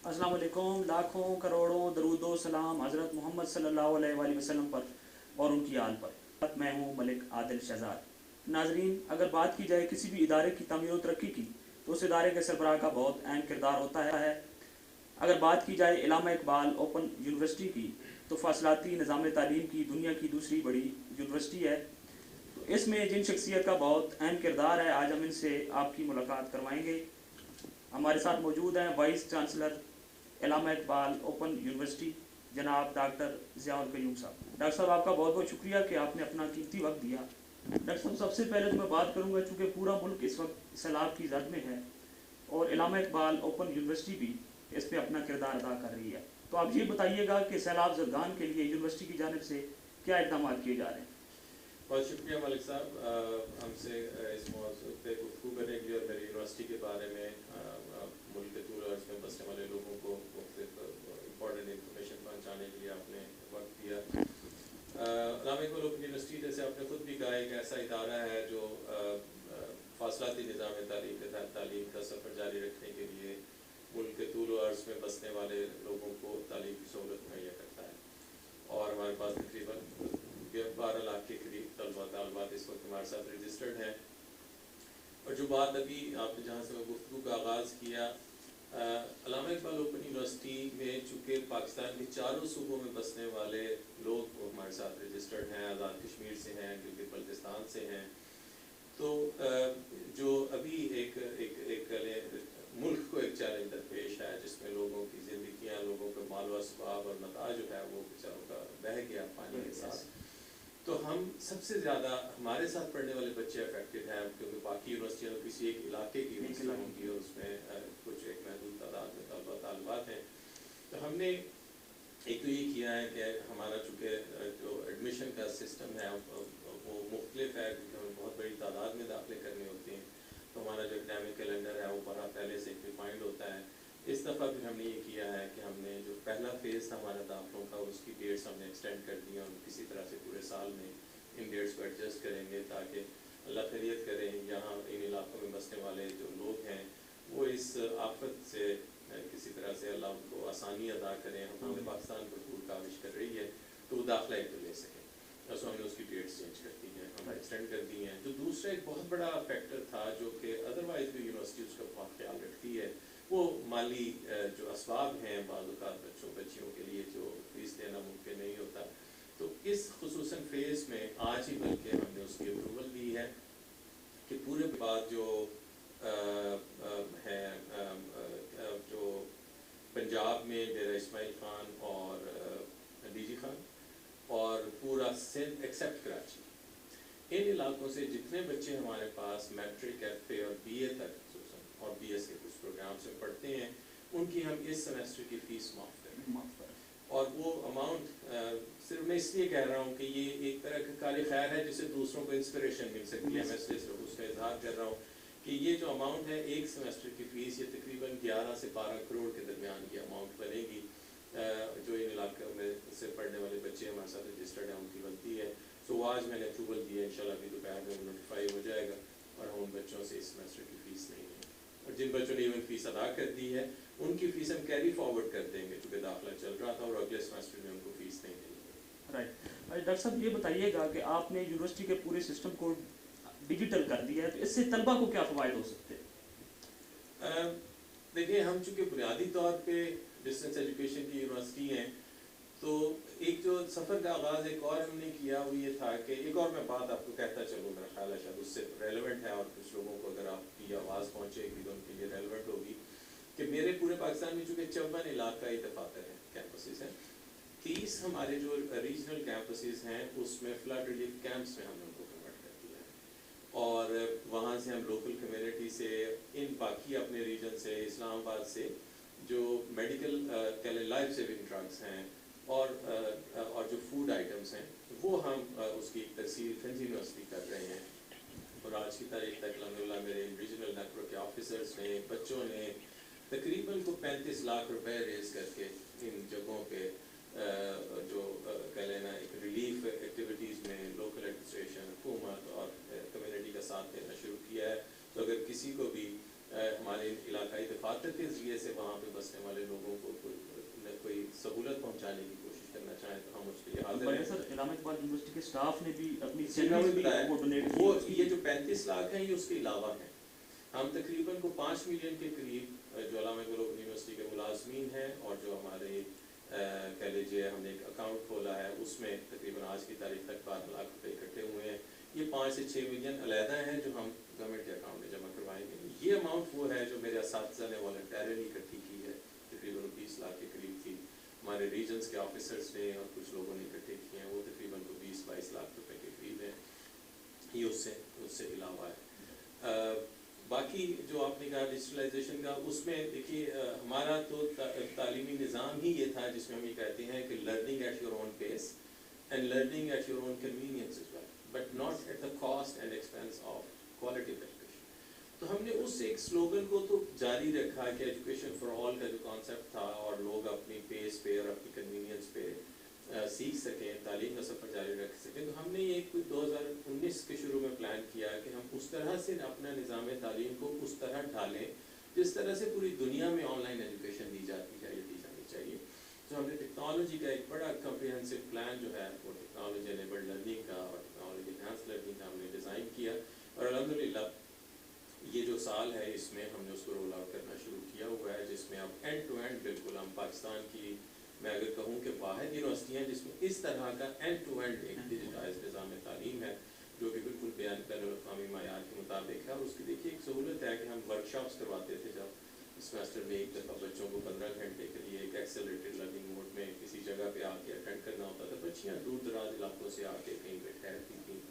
अस्सलाम वालेकुम। लाखों करोड़ों दरूदो सलाम हज़रत मोहम्मद सल्लल्लाहु अलैहि वसल्लम पर और उनकी आल पर। मैं हूँ मलिक आदिल शहजाद। नाजरीन, अगर बात की जाए किसी भी इदारे की तमीर व तरक्की की तो उस इदारे के सरबराह का बहुत अहम किरदार होता है। अगर बात की जाए इलामा इकबाल ओपन यूनिवर्सिटी की तो फासलाती निज़ाम तालीम की दुनिया की दूसरी बड़ी यूनिवर्सिटी है। तो इसमें जिन शख्सियत का बहुत अहम किरदार है, आज हम इनसे आपकी मुलाकात करवाएंगे। हमारे साथ मौजूद हैं vice chancellor Allama Iqbal open university जनाब डॉक्टर ज़ियाउल क़य्यूम साहब। डॉक्टर साहब, आपका बहुत बहुत शुक्रिया कि आपने अपना कीमती वक्त दिया। डॉक्टर साहब, सबसे पहले तो मैं बात करूंगा, चूँकि पूरा मुल्क इस वक्त सैलाब की जद में है और इलामा इकबाल ओपन यूनिवर्सिटी भी इस पर अपना किरदार अदा कर रही है, तो आप ये बताइएगा कि सैलाब ज़दगान के लिए यूनिवर्सिटी की जानिब से क्या इक़दाम किए जा रहे हैं। बहुत शुक्रिया मलिक साहब, हमसे इस मौजूद पे गुफ्तगू करने के लिए और मेरी यूनिवर्सिटी के बारे में मुल्क के दूर और इसमें बसने वाले लोगों को इम्पोर्टेंट इंफॉर्मेशन पहुँचाने के लिए आपने वक्त दिया। इलामा इकबाल ओपन यूनिवर्सिटी, जैसे आपने खुद भी कहा, एक ऐसा इदारा है जो फासलाती निज़ाम तालीम के तहत तालीम का सफ़र जारी रखने के लिए मुल्क के तूल और अर्ज़ में बसने वाले लोगों को तालीम की सहूलत मुहैया करता है। और हमारे पास तकरीबन 12 लाख के करीब तलबात इस वक्त हमारे साथ रजिस्टर्ड हैं। और जो बात अभी आपने जहाँ से गुफ्तगू का आगाज़ किया, इलामा इकबाल ओपन यूनिवर्सिटी में चूँकि पाकिस्तान के चारों सूबों में बसने वाले लोग हमारे साथ रजिस्टर्ड हैं, आज़ाद कश्मीर से हैं, गिलगित बल्तिस्तान से हैं, तो जो अभी एक मुल्क को एक चैलेंज दरपेश है जिसमें लोगों की ज़िंदगियाँ, लोगों का माल व असबाब और मता जो है वो बेचारों का बह गया पानी के साथ। तो हम सबसे ज़्यादा हमारे साथ पढ़ने वाले बच्चे अफेक्टेड हैं, क्योंकि बाकी यूनिवर्सिटियाँ किसी एक इलाके की यूनिवर्सिटी होंगी और उसमें कुछ एक महदूद तादाद में तालिबात हैं। तो हमने एक तो ये किया है कि हमारा चूँकि जो एडमिशन का सिस्टम है वो मुख्तलिफ है, क्योंकि हमें बहुत बड़ी तादाद में दाखिले करने होते हैं, तो हमारा जो एकेडमिक कैलेंडर है वो बड़ा पहले से डिफाइंड होता है। इस दफ़ा भी हमने ये किया है कि हमने जो पहला फेज़ था हमारा दाखिलों का, उसकी डेट्स हमने एक्सटेंड कर दी और किसी तरह से पूरे साल में इन डेट्स को एडजस्ट करेंगे ताकि अल्लाह खैरियत करें, यहाँ इन इलाकों में बसने वाले जो लोग हैं वो इस आफत से किसी तरह से अल्लाह उनको आसानी अदा करें। हुकूमत पाकिस्तान भरपूर काविश कर रही है तो वो दाखिला एक तो ले सकें, तो हमने उसकी डेट्स चेंज कर दी हैं, हमने एक्सटेंड कर दी हैं। जो दूसरा एक बहुत बड़ा फैक्टर था जो कि अदरवाइज भी यूनिवर्सिटी उसका बहुत ख्याल रखती है, वो माली जो असबाब हैं बाज़ बच्चियों के लिए जो फीस देना मुमकिन नहीं होता, तो इस खुसूसन फेज़ में आज ही बल्कि हमने उसकी अप्रूवल दी है कि पूरे बाद जो है जो पंजाब में डेरा इस्माइल ख़ान और डीजी ख़ान और पूरा सिंध एक्सेप्ट कराची, इन इलाकों से जितने बच्चे हमारे पास मैट्रिक, एफ.ए. और बी.ए. तक और बी.एस. के कुछ प्रोग्राम्स में पढ़ते हैं, उनकी हम इस सेमेस्टर की फ़ीस माफ़ करें। और वो अमाउंट सिर्फ मैं इसलिए कह रहा हूँ कि ये एक तरह का कारी खैर है जिससे दूसरों को इंस्पिरेशन मिल सकती है। मैं इसलिए सिर्फ उसका इजहार कर रहा हूँ कि ये जो अमाउंट है एक सेमेस्टर की फ़ीस, ये तकरीबन 11 से 12 करोड़ के दरमियान की अमाउंट बनेगी जो इन इलाकों में से पढ़ने वाले बच्चे हमारे साथ रजिस्टर्ड हैं उनकी बनती है। सो आज मैंने अप्रूवल दी है, इंशाल्लाह अभी दोपहर में नोटिफाई हो जाएगा और हम उन बच्चों से इस सेमेस्टर की फ़ीस नहीं है, और जिन बच्चों ने इवन फ़ीस अदा कर दी है उनकी फ़ीस हम कैरी फॉरवर्ड कर देंगे, क्योंकि दाखिला चल रहा था और अगले सेमेस्टर में उनको फ़ीस नहीं देंगे। राइट। डॉक्टर साहब, ये बताइएगा कि आपने यूनिवर्सिटी के पूरे सिस्टम को डिजिटल कर दिया है, तो इससे तलबा को क्या फ़वाइद हो सकते हैं? देखिए, हम चूँकि बुनियादी तौर पे डिस्टेंस एजुकेशन की यूनिवर्सिटी हैं, तो एक जो सफ़र का आगाज़ एक और हमने किया वो ये था कि एक और मैं बात आपको कहता चलूँ, मेरा ख्याल है शायद उससे रेलेवेंट है और कुछ लोगों को अगर आपकी आवाज़ पहुँचेगी तो उनके लिए रेलेवेंट होगी, कि मेरे पूरे पाकिस्तान में चूँकि 54 इलाकाई दफातर हैं, कैंपसेस हैं, 30 हमारे जो रीजनल कैंपसेस हैं उसमें फ्लड रिलीफ कैंप्स में हमने उनको कन्वर्ट कर दिया है, और वहाँ से हम लोकल कम्युनिटी से, इन बाकी अपने रीजन से, इस्लामाबाद से जो मेडिकल लाइफ सेविंग ड्रग्स हैं और जो फूड आइटम्स हैं वो हम उसकी तहसील खंज यूनिवर्सिटी कर रहे हैं। और आज की तारीख तक अल्हम्दुलिल्लाह मेरे रीजनल नेटवर्क के ऑफिसर्स ने, बच्चों ने तकरीबन को 35 लाख रुपए रेज करके इन जगहों पे जो कह लेना एक रिलीफ एक्टिविटीज़ में लोकल एडमिनिस्ट्रेशन, हुकूमत और कम्युनिटी का साथ देना शुरू किया है। तो अगर किसी को भी हमारे इलाकाई दफातर के ज़रिए से वहाँ पे बसने वाले लोगों हाजिर बल्कि हैं। सर इलामा इकबाल यूनिवर्सिटी के स्टाफ ने भी अपनी जी, मैं सैलरीज वही भी बताया, वो डोनेट वो ये जो 35 लाख हैं ये उसके अलावा हैं। हम तकरीबन को 5 मिलियन के करीब जो इलामा इकबाल यूनिवर्सिटी के मुलाजमीन हैं और जो हमारे कह लीजिए हमने एक अकाउंट खोला है उसमें तकरीबन आज की तारीख तक 12 लाख रुपए इकट्ठे हुए हैं। ये 5 से 6 मिलियन अलहदा हैं जो हम गवर्नमेंट के अकाउंट में जमा करवाएंगे। ये अमाउंट वो है जो मेरे असातिज़ा ने वॉलंटरली इकट्ठी की है, तकरीबन 20 लाख के करीब थी। हमारे रीजन्स के ऑफिसर्स ने और कुछ लोगों ने इकट्ठे किए हैं, वो तकरीबन को 20-22 लाख रुपए के करीब हैं। ये उससे अलावा है। बाकी जो आपने कहा डिजिटलाइजेशन का, उसमें देखिए हमारा तो तालीमी निज़ाम ही ये था जिसमें हम ये कहते हैं कि learning at your own pace and learning at your own convenience as well, but not at the cost and expense of quality of education. तो हमने उस एक स्लोगन को तो जारी रखा कि एजुकेशन फॉर ऑल का जो कॉन्सेप्ट था और लोग अपनी पेस पे और अपनी कन्वीनियंस पे सीख सकें, तालीम का सफ़र जारी रख सकें। तो हमने ये कुछ 2019 के शुरू में प्लान किया कि हम उस तरह से अपना निज़ाम तालीम को उस तरह ढालें जिस तरह से पूरी दुनिया में ऑनलाइन एजुकेशन दी जाती है या दी जानी चाहिए। तो हमने टेक्नोलॉजी का एक बड़ा कम्प्रिहेंसिव प्लान जो है वो टेक्नोलॉजी एनेबल्ड लर्निंग का और टेक्नोलॉजी एनहांस लर्निंग का हमने डिज़ाइन किया और अल्हम्दुलिल्लाह ये जो साल है इसमें हमने उसको रोल आउट करना शुरू किया हुआ है, जिसमें अब एंड टू एंड बिल्कुल हम पाकिस्तान की, मैं अगर कहूँ कि वाहिद यूनिवर्सिटी है जिसमें इस तरह का एंड टू एंड एक डिजिटाइज निज़ाम तालीम है जो कि बिल्कुल बैनुल-अक़वामी मयार के मुताबिक है। और उसकी देखिए एक सहूलत है कि हम वर्कशॉप्स करवाते थे जब सेमेस्टर में एक दफ़ा बच्चों को 15 घंटे के लिए एक एक्सेलरेटेड लर्निंग मोड में किसी जगह पे आके अटेंड करना होता था। बच्चियाँ दूर दराज इलाकों से आके कहीं पे ठहरती थी,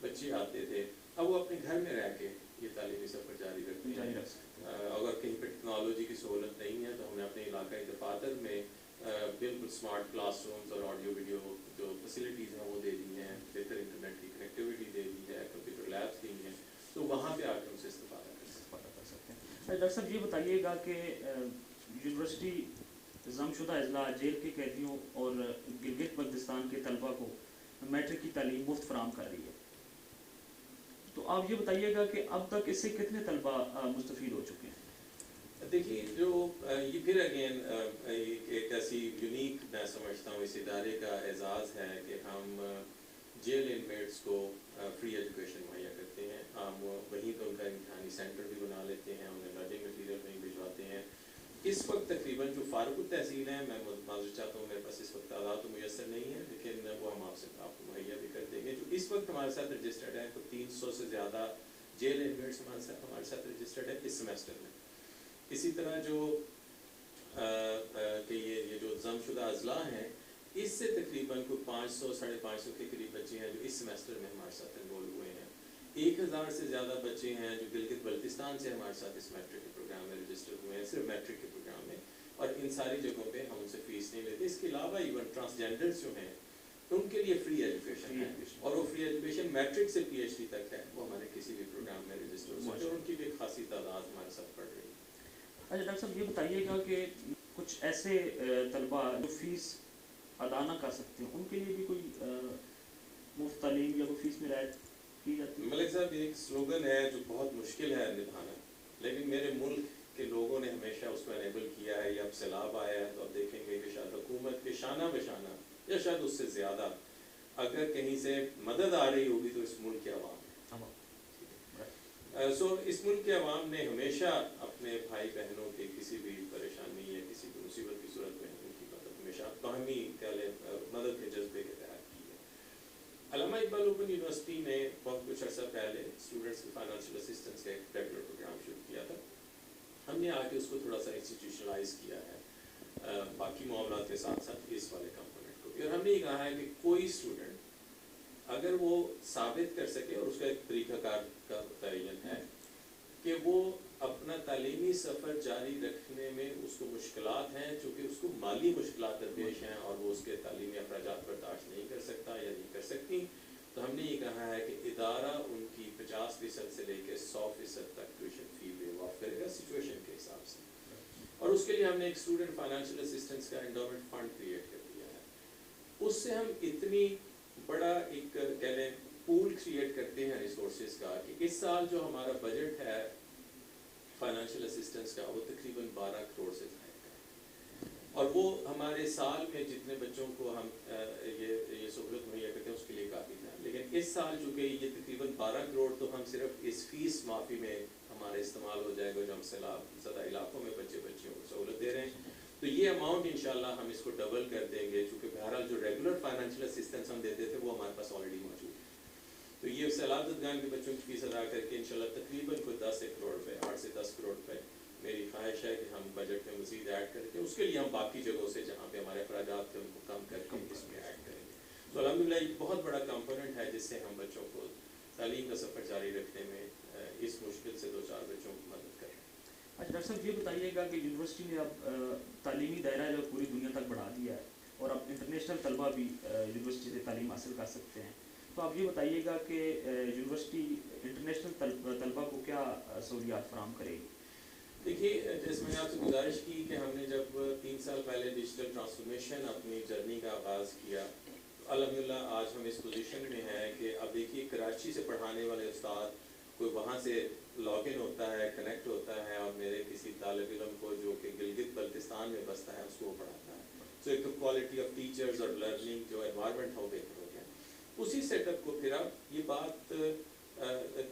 बच्चे आते थे, अब वो अपने घर में रह के ये तालीमी सफ़र जारी रखते हैं। अगर कहीं पर टेक्नोलॉजी की सहूलत नहीं है तो हमने अपने इलाका दफातर में बिल्कुल स्मार्ट क्लासरूम्स और ऑडियो वीडियो जो फैसिलिटीज़ हैं वो दे दी हैं, बेहतर इंटरनेट की कनेक्टिविटी दे दी है, कंप्यूटर लैब्स दी हैं, तो वहाँ पे आकर उनसे इस्तेफादा कर सकते हैं। डॉक्टर साहब ये बताइएगा कि यूनिवर्सिटी जमशुदा अजला जेल के कैदियों और गिलगित बल्तिस्तान के तलबा को मैट्रिक की तालीम मुफ्त फराम कर रही है, तो आप ये बताइएगा कि अब तक इससे कितने तलबा मुस्तफ़ीद हो चुके हैं? देखिए जो ये फिर अगेन एक ऐसी यूनिक मैं समझता हूँ इस इदारे का एजाज़ है कि हम जेल इनमेट्स को फ्री एजुकेशन मुहैया करते हैं। हम वहीं पर उनका इम्तहानी सेंटर भी बना लेते हैं, उन्हें लर्निंग मटीरियल वहीं भिजवाते हैं। इस वक्त तकरीबन जो फारूक तहसील है, मैं माजूर चाहता हूँ मेरे पास इस वक्त तादाद तो मुयसर नहीं है लेकिन वो हम आपको मुहैया भी कर देंगे। जो इस वक्त हमारे साथ रजिस्टर्ड है, तो 300 से ज़्यादा जेल इनमेट्स हमारे साथ रजिस्टर्ड है इस सेमेस्टर में। इसी तरह जो कि ये जो जमशुदा अजला हैं, इससे तकरीबन कोई 500-550 के करीब बच्चे हैं जो इस सेमेस्टर में हमारे साथ इन्वॉल्व हुए हैं। 1000 से ज़्यादा बच्चे हैं जो गिलगित बल्तिस्तान से हमारे साथ इस मैट्रिक के प्रोग्राम में रजिस्टर हुए हैं, सिर्फ मैट्रिक के प्रोग्राम में, और इन सारी जगहों पे हम उनसे फ़ीस नहीं लेते। इसके अलावा इवन ट्रांसजेंडर्स जो हैं उनके लिए फ्री एजुकेशन है, और वो फ्री एजुकेशन मैट्रिक से PhD तक है, वो हमारे किसी भी प्रोग्राम में रजिस्टर हो सकते हैं और उनकी भी एक खासी तादाद हमारे साथ पढ़ रही है। अच्छा डॉक्टर साहब ये बताइएगा कि कुछ ऐसे तलबा जो फ़ीस अदा ना कर सकते हैं उनके लिए भी कोई मुफ्त तालीम या कोई फ़ीस में रियायत की जाती है? मलिक साहब एक स्लोगन है जो बहुत मुश्किल है निभाना, लेकिन मेरे मुल्क के लोगों ने हमेशा उसको एनेबल किया है। अब सैलाब आया है तो अब देखेंगे कि शायद हुकूमत के शाना बशाना या शायद उससे ज़्यादा अगर कहीं से मदद आ रही होगी तो इस मुल्क के अवाम इस मुल्क के अवाम ने हमेशा अपने भाई बहनों के किसी भी परेशानी या किसी भी मुसीबत की सूरत में उनकी मदद हमेशा बाहमी मदद के जज्बे के तहत की है। अल्लामा इकबाल ओपन यूनिवर्सिटी ने बहुत कुछ अर्सा पहले स्टूडेंट्स के फाइनेंशियल असिस्टेंस का एक रेगुलर प्रोग्राम शुरू किया था। हमने आके उसको थोड़ा सा इंस्टीट्यूशनलाइज किया है बाकी मामला के साथ साथ इस वाले कंपोनेंट को भी, और हमने ये कहा है कि कोई स्टूडेंट अगर वो साबित कर सके, और उसका एक तरीक़ाकार का तयन है कि वो अपना तालीमी सफ़र जारी रखने में उसको मुश्किलात हैं, चूँकि उसको माली मुश्किलात दरपेश हैं और वो उसके तालीमी अखराजात बर्दाश्त नहीं कर सकता या नहीं कर सकती, तो हमने ये कहा है कि इदारा उनकी 50% से लेकर 100% तक ट्यूशन फ़ी वेव ऑफ करेगा सिचुएशन के हिसाब से। और उसके लिए हमने एक स्टूडेंट फाइनेंशियल असिस्टेंस का एंडोमेंट फंड क्रिएट कर दिया है। उससे हम इतनी बड़ा एक कह लें पूल क्रिएट करते हैं रिसोर्सेज का कि इस साल जो हमारा बजट है फाइनेंशियल असिस्टेंस का वो तकरीबन 12 करोड़ से जाएगा, और وہ ہمارے سال میں جتنے بچوں کو ہم یہ سہولت مہیا کرتے ہیں اس کے لیے کافی تھا. لیکن اس سال چونکہ یہ تقریباً 12 کروڑ تو ہم صرف اس فیس معافی میں ہمارا استعمال ہو جائے گا جو ہم سیلاب زدہ علاقوں میں بچیوں کو سہولت دے رہے ہیں. تو یہ اماؤنٹ انشاءاللہ ہم اس کو ڈبل کر دیں گے چونکہ بہرحال جو ریگولر فائنینشیل اسسٹنس ہم دیتے تھے وہ ہمارے پاس آلریڈی موجود ہے. تو یہ سیلاب زدگان کے بچوں کی فیس ادا کر کے انشاءاللہ تقریباً کوئی 10 کروڑ روپے 8 سے 10 کروڑ روپے میری خواہش ہے کہ ہم بجٹ میں مزید ایڈ کریں گے. اس کے لیے ہم باقی جگہوں سے جہاں پہ ہمارے اخراجات تھے ان کو کم کر کے اس میں ایڈ کریں گے. تو الحمدللہ ایک بہت بڑا کمپوننٹ ہے جس سے ہم بچوں کو تعلیم کا سفر جاری رکھنے میں اس مشکل سے 2-4 بچوں کی مدد کریں. اچھا ڈاکٹر صاحب یہ بتائیے گا کہ یونیورسٹی نے اب تعلیمی دائرہ جو پوری دنیا تک بڑھا دیا ہے اور اب انٹرنیشنل طلبہ بھی یونیورسٹی سے تعلیم حاصل کر سکتے ہیں. تو آپ یہ بتائیے گا کہ یونیورسٹی انٹرنیشنل طلبہ کو کیا سہولیات فراہم کرے گی؟ دیکھیے جیسے میں نے آپ سے گزارش کی کہ ہم نے جب 3 سال پہلے ڈیجیٹل ٹرانسفارمیشن اپنی جرنی کا آغاز کیا الحمدللہ آج ہم اس پوزیشن میں ہیں کہ اب دیکھیے کراچی سے پڑھانے والے استاد کوئی وہاں سے لاگ ان ہوتا ہے کنیکٹ ہوتا ہے اور میرے کسی طالب علم کو جو کہ گلگت بلتستان میں بستا ہے اس کو وہ پڑھاتا ہے. سو ایک تو کوالٹی آف ٹیچرز اور لرننگ جو انوائرمنٹ ہو بہتر ہو گیا. اسی سیٹ اپ کو پھر اب یہ بات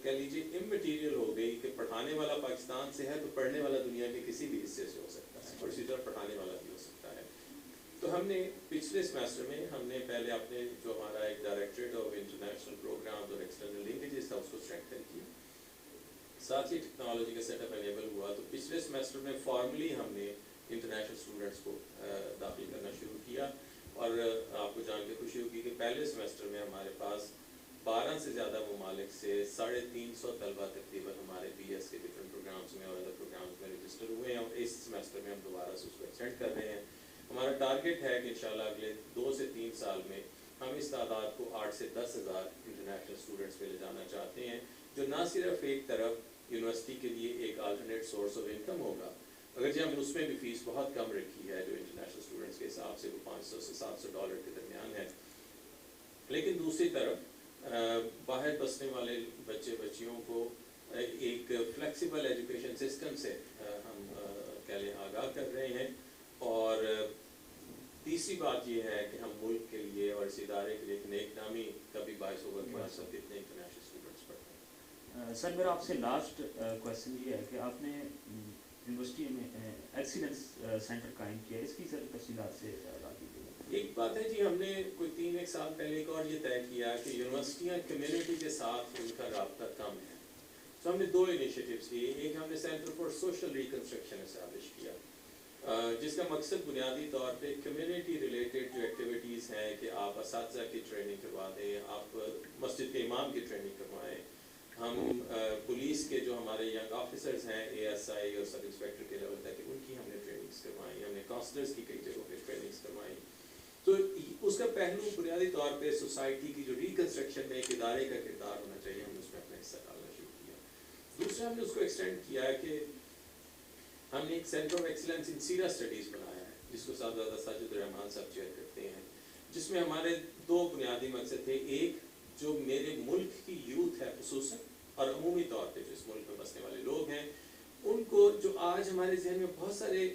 کہہ لیجیے امٹیریل ہو گئی کہ پڑھانے والا پاکستان سے ہے تو پڑھنے والا دنیا کے کسی بھی حصے سے ہو سکتا ہے اور اسی طرح پڑھانے والا بھی ہو سکتا ہے. تو ہم نے پچھلے سیمسٹر میں ہم نے پہلے اپنے جو ہمارا ایک ڈائریکٹریٹ آف انٹرنیشنل پروگرامز اور ایکسٹرنل لنکیجز تھا اس کو اسٹرینتھن کیا. ساتھ ہی ٹیکنالوجی کا سیٹ اپ انیبل ہوا تو پچھلے سیمسٹر میں فارملی ہم نے انٹرنیشنل اسٹوڈنٹس کو داخل کرنا شروع کیا. اور آپ کو جان کے خوشی ہوگی کہ پہلے سیمسٹر میں ہمارے پاس 12 سے زیادہ ممالک سے 350 طلبہ تقریباً ہمارے بی ایس کے ڈفرینٹ پروگرامس میں اور ادر پروگرامس میں رجسٹر ہوئے ہیں اور اس سیمسٹر میں ہم دوبارہ سے اس کو ایکسٹینڈ کر رہے ہیں. ہمارا ٹارگیٹ ہے کہ انشاءاللہ اگلے 2 سے 3 سال میں ہم اس تعداد کو 8 سے 10 ہزار انٹرنیشنل اسٹوڈنٹس پہ لے جانا چاہتے ہیں جو نہ صرف ایک طرف یونیورسٹی کے لیے ایک آلٹرنیٹ سورس آف انکم ہوگا اگرچہ ہم نے اس میں بھی فیس بہت کم رکھی ہے جو انٹرنیشنل اسٹوڈنٹس کے حساب سے وہ $500 سے $700 کے درمیان ہے, لیکن دوسری طرف باہر بسنے والے بچے بچیوں کو ایک فلیکسیبل ایجوکیشن سسٹم سے ہم کہہ لیں آگاہ کر رہے ہیں. اور تیسری بات یہ ہے کہ ہم ملک کے لیے اور اس ادارے کے لیے ایک نیک نامی کا بھی باعث ہوگا کہ آج سب کتنے انٹرنیشنل اسٹوڈنٹس پڑھتے ہیں. سر میرا آپ سے لاسٹ کویشچن یہ ہے کہ آپ نے یونیورسٹی میں ایکسیلنس سینٹر قائم کیا, اس کی سر تفصیلات سے آگاہ کیجیے. ایک بات ہے جی, ہم نے کوئی 3-1 سال پہلے ایک اور یہ طے کیا کہ یونیورسٹیاں کمیونٹی کے ساتھ ان کا رابطہ کم ہے. تو ہم نے 2 انیشیٹیوز لیے. ایک ہم نے centre for social reconstruction establish کیا جس کا مقصد بنیادی طور پہ کمیونٹی ریلیٹڈ جو ایکٹیویٹیز ہیں کہ آپ اساتذہ کی ٹریننگ کروا دیں, آپ مسجد کے امام کی ٹریننگ کروائیں, ہم پولیس کے جو ہمارے ینگ آفیسرز ہیں ASI اور سب انسپیکٹر کے لیول تک ان کی ہم نے ٹریننگز کروائیں, ہم نے کاؤنسلرز کی کئی جگہوں پہ ٹریننگز کروائیں. تو اس کا پہلو بنیادی طور پہ سوسائٹی کی جو ریکنسٹرکشن میں ایک ادارے کا کردار ہونا چاہیے, ہم نے اس میں اپنا حصہ ڈالنا شروع کیا. دوسرا ہم نے اس کو ایکسٹینڈ کیا ہے کہ ہم نے ایک سینٹر آف ایکسیلنس ان سیرا اسٹڈیز بنایا ہے جس کو صاحبزادہ ساجد الرحمان صاحب چیئر کرتے ہیں, جس میں ہمارے 2 بنیادی مقصد تھے. ایک جو میرے ملک کی یوتھ ہے خصوصاً اور عمومی طور پہ جو اس ملک میں بسنے والے لوگ ہیں ان کو جو آج ہمارے ذہن میں بہت سارے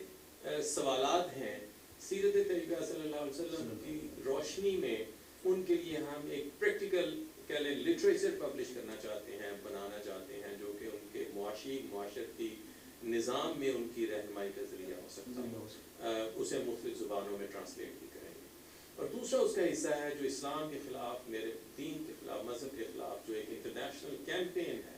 سوالات ہیں سیرت طیبہ صلی اللہ علیہ وسلم کی روشنی میں, ان کے لیے ہم ایک پریکٹیکل کہہ لیں لٹریچر پبلش کرنا چاہتے ہیں, بنانا چاہتے ہیں جو کہ ان کے معاشرتی نظام میں ان کی رہنمائی کا ذریعہ ہو سکتا ہے. اسے مختلف زبانوں میں ٹرانسلیٹ بھی کریں گے. اور دوسرا اس کا حصہ ہے جو اسلام کے خلاف, میرے دین کے خلاف, مذہب کے خلاف جو ایک انٹرنیشنل کیمپین ہے,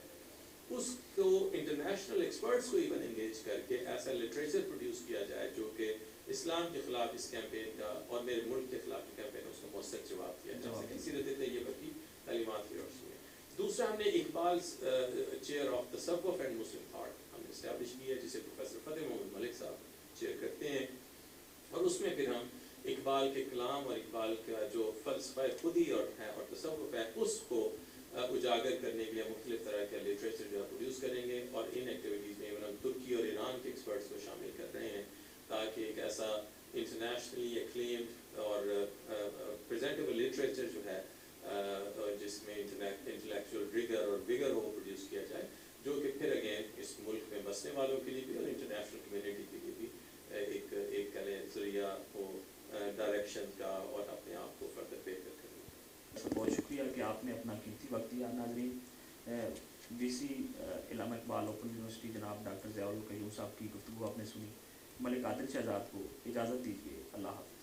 اس کو انٹرنیشنل ایکسپرٹس کو ایون انگیج کر کے ایسا لٹریچر پروڈیوس کیا جائے جو کہ اسلام کے خلاف اس کیمپین کا اور میرے ملک کے خلاف کی کیمپین اس کا مؤثر جواب دیا جا سکے سیرت طیبہ کی تعلیمات کی روشنی میں. دوسرا ہم نے اقبال چیئر آف تصوف اینڈ مسلم تھاٹ ہم نے اسٹیبلش کیا ہے جسے پروفیسر فتح محمد ملک صاحب چیئر کرتے ہیں, اور اس میں پھر ہم اقبال کے کلام اور اقبال کا جو فلسفہ خودی اور تصوف ہے اس کو اجاگر کرنے کے لیے مختلف طرح کا لٹریچر جو ہے پروڈیوس کریں گے. اور ان ایکٹیویٹیز میں ہم ترکی اور ایران کے ایکسپرٹس کو شامل کر رہے ہیں تاکہ ایک ایسا انٹرنیشنلی ایکلیمڈ اور پریزنٹیبل لٹریچر جو ہے جس میں انٹلیکچوئل ریگر اور ویگر ہو پروڈیوس کیا جائے جو کہ پھر اگین اس ملک میں بسنے والوں کے لیے بھی اور انٹرنیشنل کمیونٹی کے لیے بھی ایک کہہ لیں ذریعہ کنیکشن کا اور اپنے آپ کو فردر بہتر کرنے. بہت شکریہ کہ آپ نے اپنا قیمتی وقت دیا. ناظرین وی سی علامہ اقبال اوپن یونیورسٹی جناب ڈاکٹر ضیاء القیوم صاحب کی گفتگو آپ نے سنی. ملک عادل شہزاد کو اجازت دیجیے. اللہ حافظ.